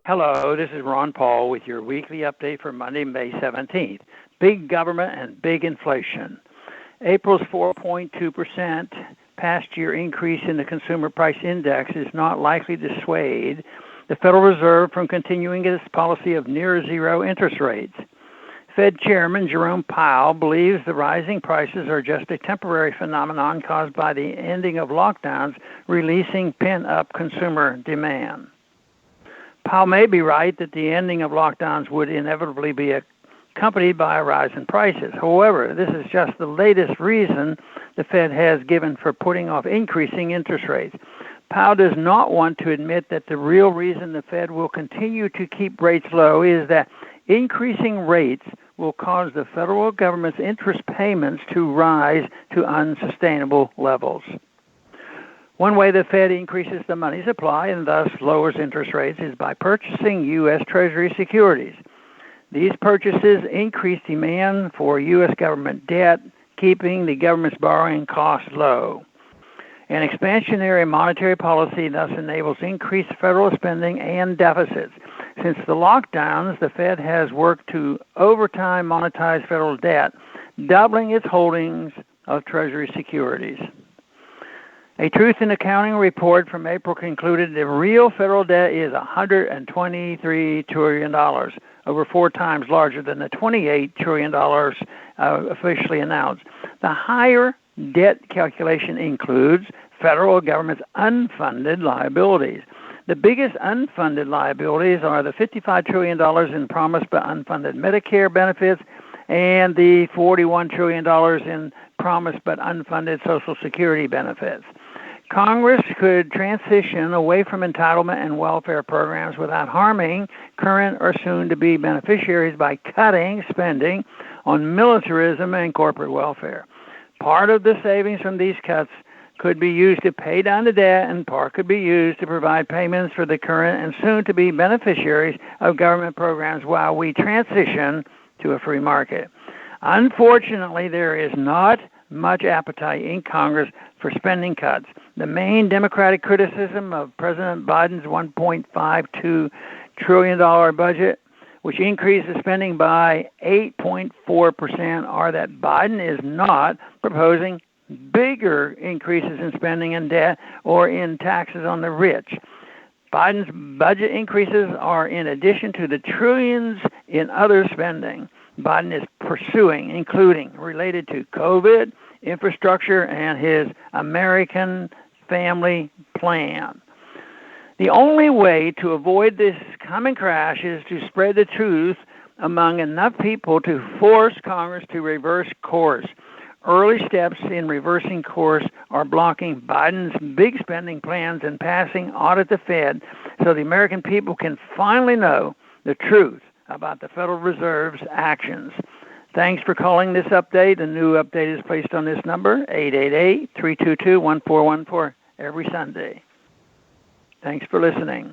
Hello, this is Ron Paul with your weekly update for Monday, May 17th. Big government and big inflation. April's 4.2% past year increase in the Consumer Price Index is not likely to dissuade the Federal Reserve from continuing its policy of near zero interest rates. Fed Chairman Jerome Powell believes the rising prices are just a temporary phenomenon caused by the ending of lockdowns, releasing pent-up consumer demand. Powell may be right that the ending of lockdowns would inevitably be accompanied by a rise in prices. However, this is just the latest reason the Fed has given for putting off increasing interest rates. Powell does not want to admit that the real reason the Fed will continue to keep rates low is that increasing rates will cause the federal government's interest payments to rise to unsustainable levels. One way the Fed increases the money supply and thus lowers interest rates is by purchasing US Treasury securities. These purchases increase demand for U.S. government debt, keeping the government's borrowing costs low. An expansionary monetary policy thus enables increased federal spending and deficits. Since the lockdowns, the Fed has worked to over time monetize federal debt, doubling its holdings of Treasury securities. A Truth in Accounting report from April concluded the real federal debt is $123 trillion, over 4 times larger than the $28 trillion officially announced. The higher debt calculation includes federal government's unfunded liabilities. The biggest unfunded liabilities are the $55 trillion in promised but unfunded Medicare benefits and the $41 trillion in promised but unfunded Social Security benefits. Congress could transition away from entitlement and welfare programs without harming current or soon-to-be beneficiaries by cutting spending on militarism and corporate welfare. Part of the savings from these cuts could be used to pay down the debt, and part could be used to provide payments for the current and soon-to-be beneficiaries of government programs while we transition to a free market. Unfortunately, there is not much appetite in Congress for spending cuts. The main Democratic criticism of President Biden's $1.52 trillion budget, which increases spending by 8.4%, are that Biden is not proposing bigger increases in spending and debt or in taxes on the rich. Biden's budget increases are in addition to the trillions in other spending Biden is pursuing, including related to COVID, infrastructure, and his American Family Plan. The only way to avoid this coming crash is to spread the truth among enough people to force Congress to reverse course. Early steps in reversing course are blocking Biden's big spending plans and passing Audit the Fed so the American people can finally know the truth about the Federal Reserve's actions. Thanks for calling this update. A new update is placed on this number, 888-322-1414, every Sunday. Thanks for listening.